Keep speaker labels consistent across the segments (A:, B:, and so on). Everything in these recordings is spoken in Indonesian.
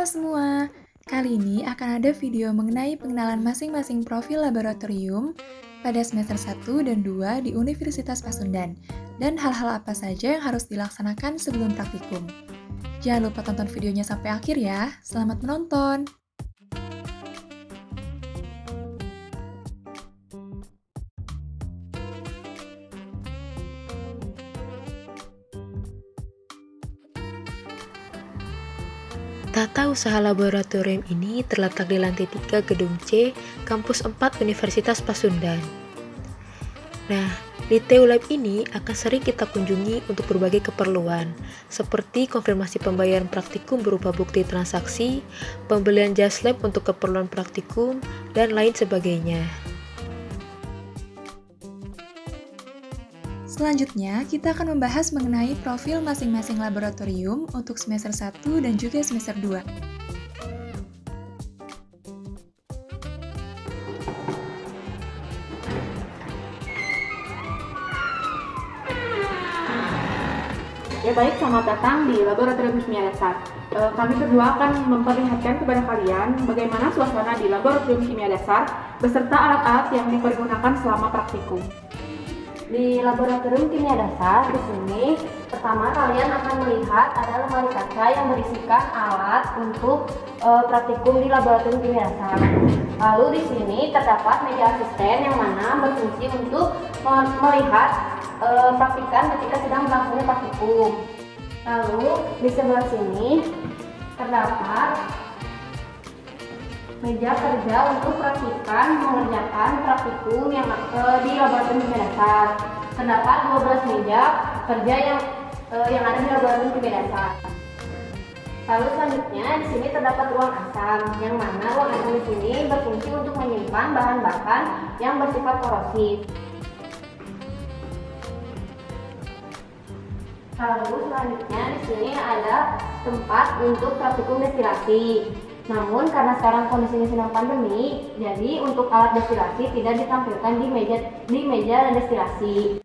A: semua, kali ini akan ada video mengenai pengenalan masing-masing profil laboratorium pada semester 1 dan 2 di Universitas Pasundan dan hal-hal apa saja yang harus dilaksanakan sebelum praktikum. Jangan lupa tonton videonya sampai akhir ya, selamat menonton!
B: Tata usaha laboratorium ini terletak di lantai 3 Gedung C, Kampus 4 Universitas Pasundan. Nah, di TU Lab ini akan sering kita kunjungi untuk berbagai keperluan, seperti konfirmasi pembayaran praktikum berupa bukti transaksi, pembelian jas lab untuk keperluan praktikum, dan lain sebagainya.
A: Selanjutnya, kita akan membahas mengenai profil masing-masing laboratorium untuk semester 1 dan juga semester 2.
C: Ya baik, selamat datang di Laboratorium Kimia Dasar. Kami berdua akan memperlihatkan kepada kalian bagaimana suasana di Laboratorium Kimia Dasar beserta alat-alat yang dipergunakan selama praktikum.
D: Di Laboratorium Kimia Dasar, di sini pertama kalian akan melihat ada lemari kaca yang berisikan alat untuk praktikum di Laboratorium Kimia Dasar. Lalu di sini terdapat meja asisten yang mana berfungsi untuk melihat praktikan ketika sedang berlangsungnya praktikum. Lalu di sebelah sini terdapat meja kerja untuk mengerjakan praktikum yang di Laboratorium Kimia Dasar. Terdapat 12 meja kerja yang ada di Laboratorium Kimia Dasar. Lalu selanjutnya di sini terdapat ruang asam, yang mana ruang asam di sini berfungsi untuk menyimpan bahan-bahan yang bersifat korosif. Lalu selanjutnya di sini ada tempat untuk praktikum destilasi. Namun karena sekarang kondisinya sedang pandemi, jadi untuk alat destilasi tidak ditampilkan di meja destilasi.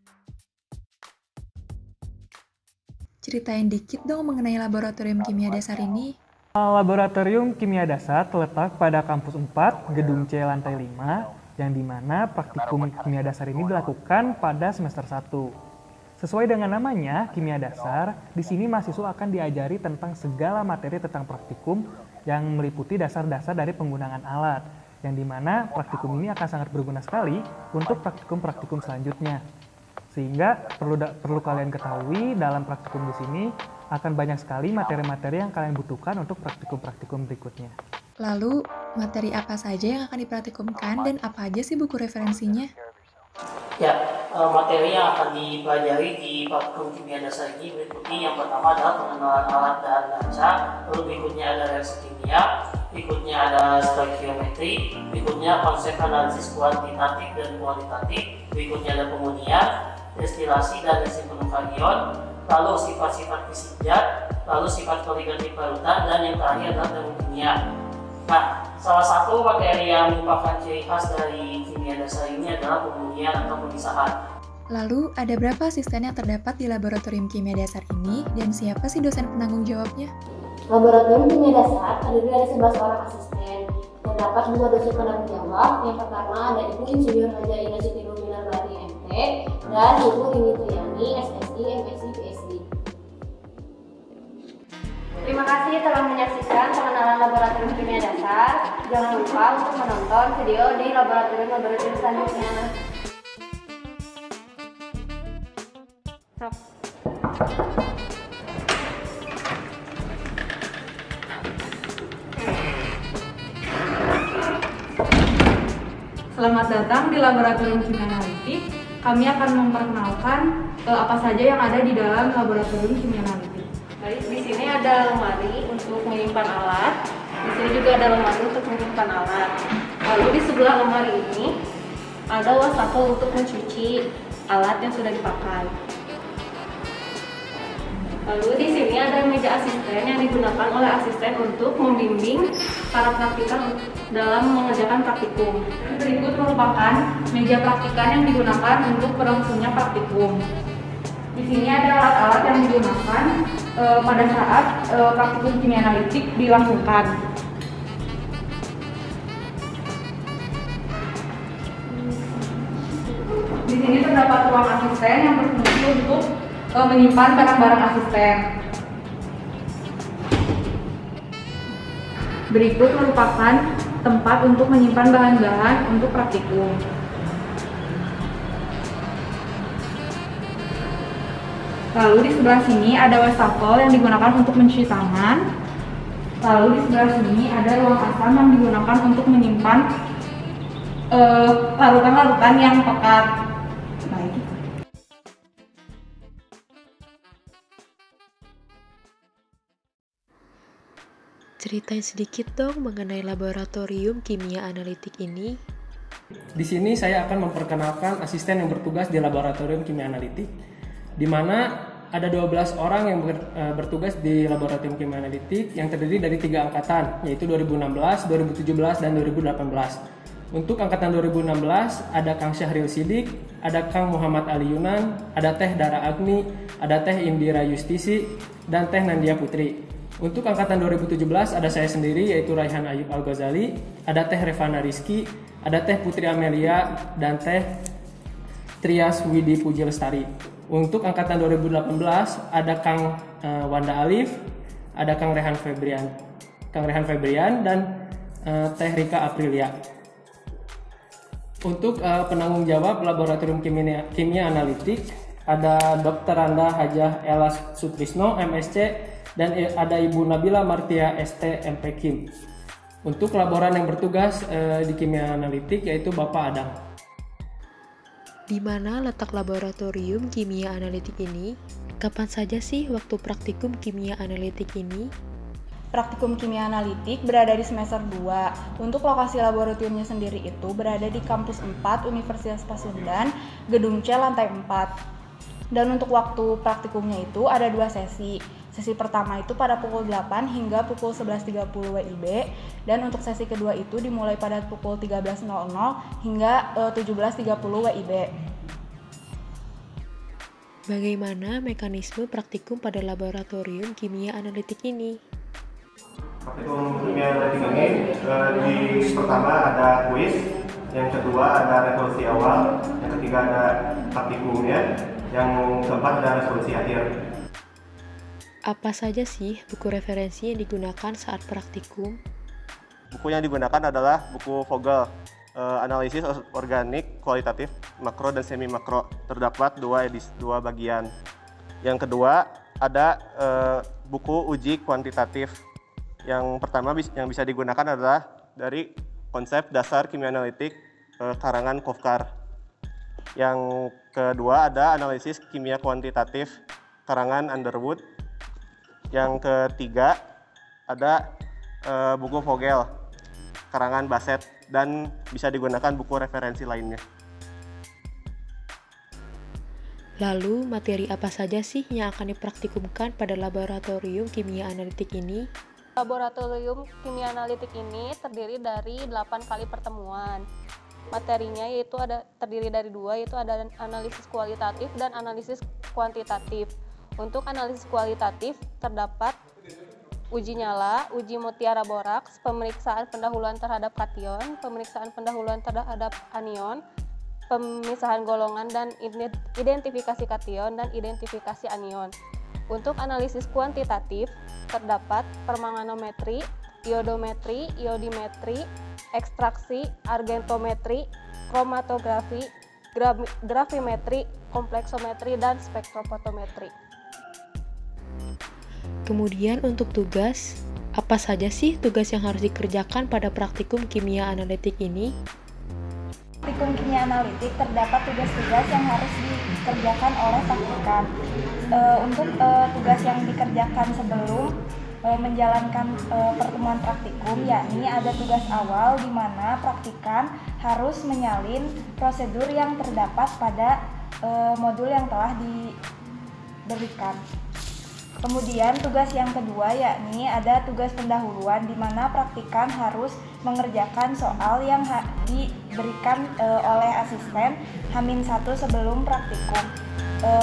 A: Ceritain dikit dong mengenai Laboratorium Kimia Dasar ini.
E: Laboratorium Kimia Dasar terletak pada Kampus 4, Gedung C lantai 5, yang dimana praktikum kimia dasar ini dilakukan pada semester 1. Sesuai dengan namanya, kimia dasar, di sini mahasiswa akan diajari tentang segala materi tentang praktikum yang meliputi dasar-dasar dari penggunaan alat, yang dimana praktikum ini akan sangat berguna sekali untuk praktikum-praktikum selanjutnya. Sehingga perlu kalian ketahui dalam praktikum di sini akan banyak sekali materi-materi yang kalian butuhkan untuk praktikum-praktikum berikutnya.
A: Lalu, materi apa saja yang akan dipraktikumkan dan apa aja sih buku referensinya?
F: Ya, materi yang akan dipelajari di praktikum kimia dasar ini meliputi yang pertama adalah pengenalan alat dan kaca, lalu berikutnya ada reaksi kimia, berikutnya ada stoikiometri, berikutnya konsep analisis kuantitatif dan kualitatif, berikutnya ada pengundian, destilasi dan desimpenukan ion, lalu sifat-sifat fisik zat, lalu sifat koligatif barutan, dan yang terakhir adalah termokimia. Nah, salah satu materi yang merupakan ciri khas dari kimia dasar ini adalah pengundian atau pemisahan.
A: Lalu, ada berapa asisten yang terdapat di Laboratorium Kimia Dasar ini dan siapa sih dosen penanggung jawabnya?
D: Laboratorium Kimia Dasar terdiri dari 11 orang asisten. Terdapat 2 dosen penanggung jawab. Yang pertama ada Ibu Insinyur Haja Ina Siti Nurminar Bari MT dan Ibu Rini Tuyani SSI MSI PSI. Terima kasih telah menyaksikan pengenalan Laboratorium Kimia Dasar. Jangan lupa untuk menonton video di laboratorium selanjutnya.
C: Selamat datang di Laboratorium Kimia Analitik. Kami akan memperkenalkan apa saja yang ada di dalam Laboratorium Kimia Analitik.
D: Baik, di sini ada lemari untuk menyimpan alat. Di sini juga ada lemari untuk menyimpan alat. Lalu di sebelah lemari ini ada wastafel untuk mencuci alat yang sudah dipakai. Lalu di sini ada meja asisten yang digunakan oleh asisten untuk membimbing para praktikan dalam mengerjakan praktikum.
C: Berikut merupakan meja praktikan yang digunakan untuk berlangsungnya praktikum. Di sini ada alat-alat yang digunakan pada saat praktikum kimia analitik dilakukan. Di sini terdapat ruang asisten yang berfungsi untuk menyimpan barang-barang asisten. Berikut merupakan tempat untuk menyimpan bahan-bahan untuk praktikum. Lalu di sebelah sini ada wastafel yang digunakan untuk mencuci tangan. Lalu di sebelah sini ada ruang asam yang digunakan untuk menyimpan larutan-larutan yang pekat. Baik.
B: Ceritain sedikit dong mengenai laboratorium kimia analitik ini.
G: Di sini saya akan memperkenalkan asisten yang bertugas di laboratorium kimia analitik, di mana ada 12 orang yang bertugas di laboratorium kimia analitik yang terdiri dari 3 angkatan, yaitu 2016, 2017, dan 2018. Untuk angkatan 2016 ada Kang Syahril Sidik, ada Kang Muhammad Ali Yunan, ada Teh Dara Agni, ada Teh Indira Yustisi, dan Teh Nandia Putri. Untuk angkatan 2017 ada saya sendiri yaitu Raihan Ayub Al-Ghazali, ada Teh Revana Rizky, ada Teh Putri Amelia, dan Teh Trias Widi Puji Lestari. Untuk angkatan 2018 ada Kang Wanda Alif, ada Kang Rehan Febrian, dan Teh Rika Aprilia. Untuk penanggung jawab laboratorium kimia analitik ada Dr. Randa Hajah Elas Sutrisno, MSc, dan ada Ibu Nabila Martia ST, MP Kim. Untuk laboran yang bertugas di kimia analitik yaitu Bapak Adang.
B: Di mana letak laboratorium kimia analitik ini? Kapan saja sih waktu praktikum kimia analitik ini?
C: Praktikum kimia analitik berada di semester 2. Untuk lokasi laboratoriumnya sendiri itu berada di kampus 4 Universitas Pasundan, Gedung C, lantai 4. Dan untuk waktu praktikumnya itu ada 2 sesi. Sesi pertama itu pada pukul 8 hingga pukul 11.30 WIB, dan untuk sesi kedua itu dimulai pada pukul 13.00 hingga 17.30 WIB.
B: Bagaimana mekanisme praktikum pada laboratorium kimia analitik ini?
H: Praktikum kimia analitik ini di pertama ada kuis, yang kedua ada resolusi awal, yang ketiga ada praktikumnya, yang keempat ada resolusi akhir.
B: Apa saja sih buku referensi yang digunakan saat praktikum?
H: Buku yang digunakan adalah buku Vogel, analisis organik kualitatif makro dan semi makro. Terdapat 2 bagian. Yang kedua ada buku uji kuantitatif. Yang pertama yang bisa digunakan adalah dari konsep dasar kimia analitik karangan Kovkar. Yang kedua ada analisis kimia kuantitatif karangan Underwood. Yang ketiga ada buku Vogel karangan Bassett, dan bisa digunakan buku referensi lainnya.
B: Lalu materi apa saja sih yang akan dipraktikumkan pada laboratorium kimia analitik ini?
I: Laboratorium kimia analitik ini terdiri dari 8 kali pertemuan. Materinya yaitu terdiri dari 2, yaitu ada analisis kualitatif dan analisis kuantitatif. Untuk analisis kualitatif terdapat uji nyala, uji mutiara boraks, pemeriksaan pendahuluan terhadap kation, pemeriksaan pendahuluan terhadap anion, pemisahan golongan dan identifikasi kation dan identifikasi anion. Untuk analisis kuantitatif terdapat permanganometri, iodometri, iodimetri, ekstraksi, argentometri, kromatografi, grafimetri, kompleksometri, dan spektrofotometri.
B: Kemudian untuk tugas, apa saja sih tugas yang harus dikerjakan pada praktikum kimia analitik ini?
J: Praktikum kimia analitik terdapat tugas-tugas yang harus dikerjakan oleh praktikan. Untuk tugas yang dikerjakan sebelum menjalankan pertemuan praktikum, yakni ada tugas awal di mana praktikan harus menyalin prosedur yang terdapat pada modul yang telah diberikan. Kemudian tugas yang kedua yakni ada tugas pendahuluan di mana praktikan harus mengerjakan soal yang diberikan oleh asisten H-1 sebelum praktikum.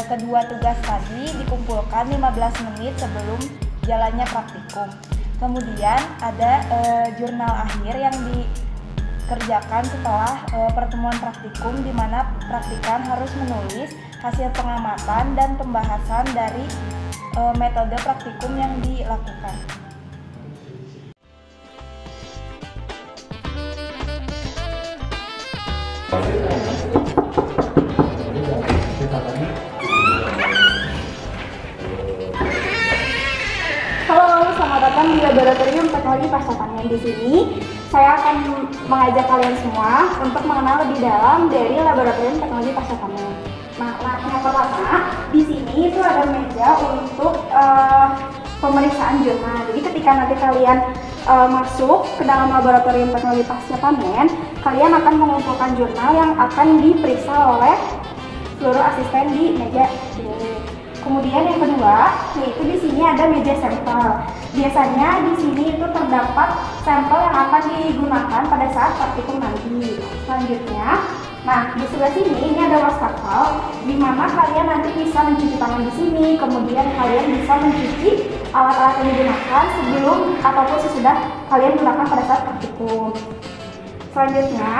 J: kedua tugas tadi dikumpulkan 15 menit sebelum jalannya praktikum. Kemudian ada jurnal akhir yang dikerjakan setelah pertemuan praktikum, di mana praktikan harus menulis hasil pengamatan dan pembahasan dari metode praktikum yang dilakukan.
C: Halo, selamat datang di Laboratorium Teknologi Pasca Panen. Di sini saya akan mengajak kalian semua untuk mengenal lebih dalam dari Laboratorium Teknologi Pasca Panen. Nah, yang pertama di sini itu ada meja untuk pemeriksaan jurnal. Jadi ketika nanti kalian masuk ke dalam Laboratorium Teknologi Pasca Panen, kalian akan mengumpulkan jurnal yang akan diperiksa oleh seluruh asisten di meja ini. Kemudian yang kedua, yaitu di sini ada meja sampel. Biasanya di sini itu terdapat sampel yang akan digunakan pada saat praktikum nanti. Selanjutnya, nah di sebelah sini ini ada wastafel, di mana kalian nanti bisa mencuci tangan di sini. Kemudian kalian bisa mencuci alat-alat yang digunakan sebelum ataupun sesudah kalian gunakan pada saat praktikum. Selanjutnya,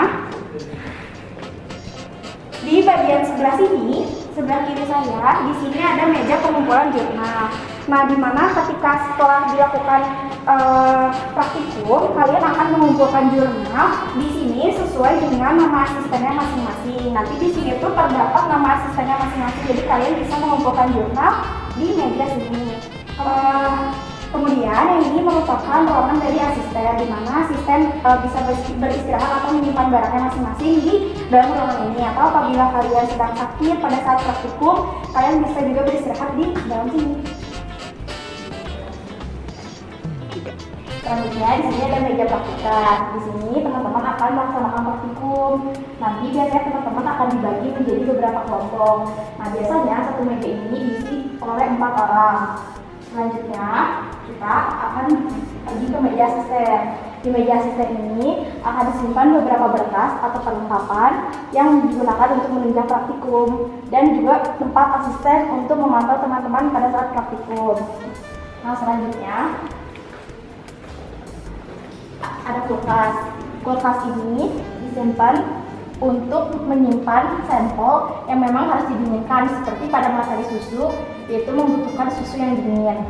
C: di bagian sebelah sini, sebelah kiri saya, di sini ada meja pengumpulan jurnal. Nah, di mana ketika setelah dilakukan praktikum, kalian akan mengumpulkan jurnal di sini sesuai dengan nama asistennya masing-masing. Nanti di sini tuh terdapat nama asistennya masing-masing, jadi kalian bisa mengumpulkan jurnal di meja sini. Kemudian yang ini merupakan ruangan dari asisten, di mana asisten bisa beristirahat atau menyimpan barangnya masing-masing di dalam ruangan ini. Atau apabila kalian sedang sakit pada saat praktikum, kalian bisa juga beristirahat di dalam sini. Selanjutnya di sini ada meja praktikan. Di sini teman-teman akan melaksanakan praktikum. Nanti biasanya teman-teman akan dibagi menjadi beberapa kelompok. Nah, biasanya satu meja ini diisi oleh 4 orang. Selanjutnya kita akan pergi ke meja asisten. Di meja asisten ini akan disimpan beberapa berkas atau perlengkapan yang digunakan untuk menunjang praktikum, dan juga tempat asisten untuk memantau teman-teman pada saat praktikum. Nah, selanjutnya ada kulkas. Kulkas ini disimpan untuk menyimpan sampel yang memang harus didinginkan, seperti pada materi susu, yaitu membutuhkan susu yang dingin.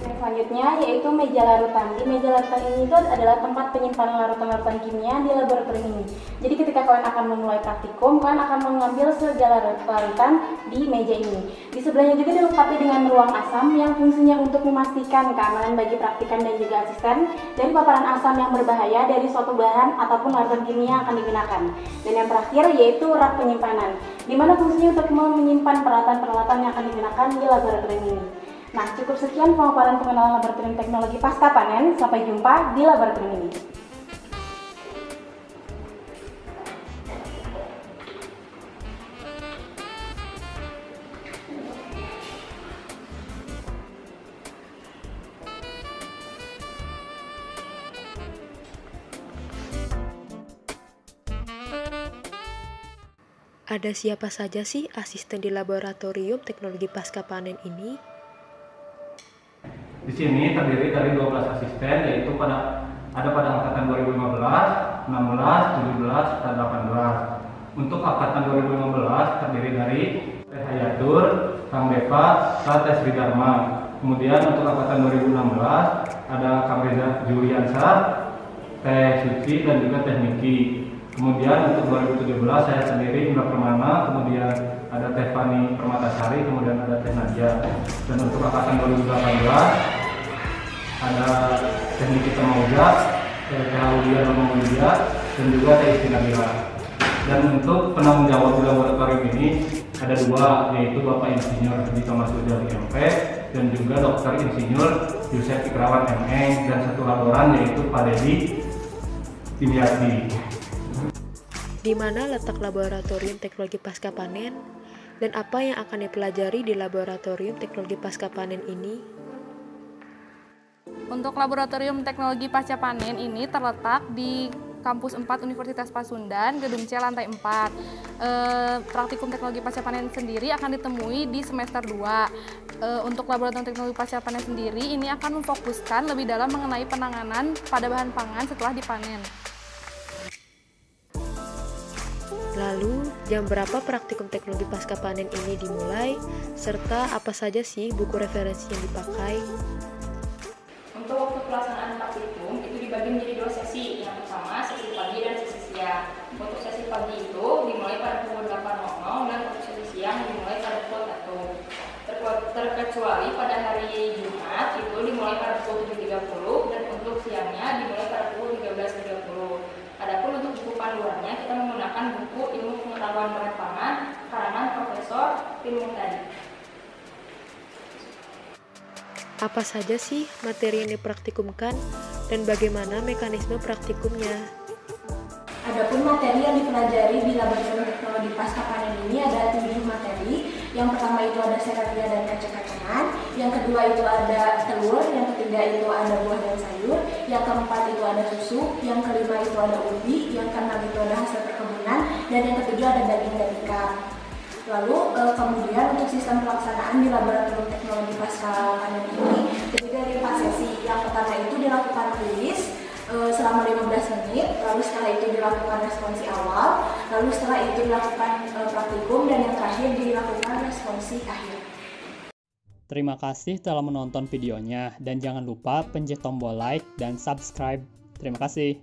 C: Yang selanjutnya yaitu meja larutan. Di meja larutan ini itu adalah tempat penyimpanan larutan-larutan kimia di laboratorium ini. Jadi ketika kalian akan memulai praktikum, kalian akan mengambil segala larutan di meja ini. Di sebelahnya juga dilengkapi dengan ruang asam yang fungsinya untuk memastikan keamanan bagi praktikan dan juga asisten dari paparan asam yang berbahaya dari suatu bahan ataupun larutan kimia yang akan digunakan. Dan yang terakhir yaitu rak penyimpanan, di mana fungsinya untuk menyimpan peralatan-peralatan yang akan digunakan di laboratorium ini. Nah, cukup sekian pemaparan pengenalan Laboratorium Teknologi Pasca Panen. Sampai jumpa di laboratorium ini.
B: Ada siapa saja sih asisten di Laboratorium Teknologi Pasca Panen ini?
K: Di sini terdiri dari 12 asisten, yaitu pada angkatan 2015, 16, 17, dan 18. Untuk angkatan 2015 terdiri dari Teh Hayatur, Kang Deva, Teh Sri Dharma. Kemudian untuk angkatan 2016 ada Kang Reza Juliansyah, Teh Suci, dan juga Teh Niki. Kemudian untuk 2017 saya sendiri Indra Permana, kemudian ada Teh Fani Permatasari, kemudian ada Teh Nadia. Dan untuk angkatan 2018 ada Teh Nikita Mauja, Teh Aulia Romamulia, dan juga Teh Istinabila. Dan untuk penanggung jawab di laboratorium ini ada 2, yaitu Bapak Insinyur Haji Thomas Ujali MP dan juga Dr. Insinyur Yusef Ikrawan ME, dan satu laboran yaitu Pak Dedi Timiati.
B: Di mana letak Laboratorium Teknologi Pasca Panen, dan apa yang akan dipelajari di Laboratorium Teknologi Pasca Panen ini?
I: Untuk Laboratorium Teknologi Pasca Panen ini terletak di Kampus 4 Universitas Pasundan, Gedung C lantai 4. Praktikum teknologi pasca panen sendiri akan ditemui di semester 2. Untuk laboratorium teknologi pasca panen sendiri ini akan memfokuskan lebih dalam mengenai penanganan pada bahan pangan setelah dipanen.
B: Lalu, jam berapa praktikum teknologi pasca panen ini dimulai, serta apa saja sih buku referensi yang dipakai?
L: Untuk waktu pelaksanaan praktikum itu dibagi menjadi 2 sesi. Yang pertama sesi pagi dan sesi siang. Untuk sesi pagi itu dimulai pada pukul 8.00 dan untuk sesi siang dimulai pada pukul 1. Terkecuali pada hari Jumat itu dimulai pada pukul 7.30 dan untuk siangnya dimulai pada pukul 13.30. Adapun untuk buku panduannya kita menggunakan buku Ilmu Pengetahuan Bahan Pangan karangan Profesor Ilmu Tadi.
B: Apa saja sih materi yang dipraktikumkan dan bagaimana mekanisme praktikumnya?
D: Adapun materi yang dipelajari di laboratorium teknologi pasca panen ini ada 7 materi. Yang pertama itu ada seralia dan kacang-kacangan, yang kedua itu ada telur, yang ketiga itu ada buah dan sayur, yang keempat itu ada susu, yang kelima itu ada ubi, yang keenam itu ada hasil perkebunan, dan yang ketujuh ada daging dan ikan. Lalu kemudian untuk sistem pelaksanaan di laboratorium teknologi pasca panen ini terdiri dari 4 sesi. Yang pertama itu dilakukan kuis selama 15 menit, lalu setelah itu dilakukan responsi awal, lalu setelah itu dilakukan praktikum, dan yang terakhir dilakukan responsi akhir.
M: Terima kasih telah menonton videonya dan jangan lupa pencet tombol like dan subscribe. Terima kasih.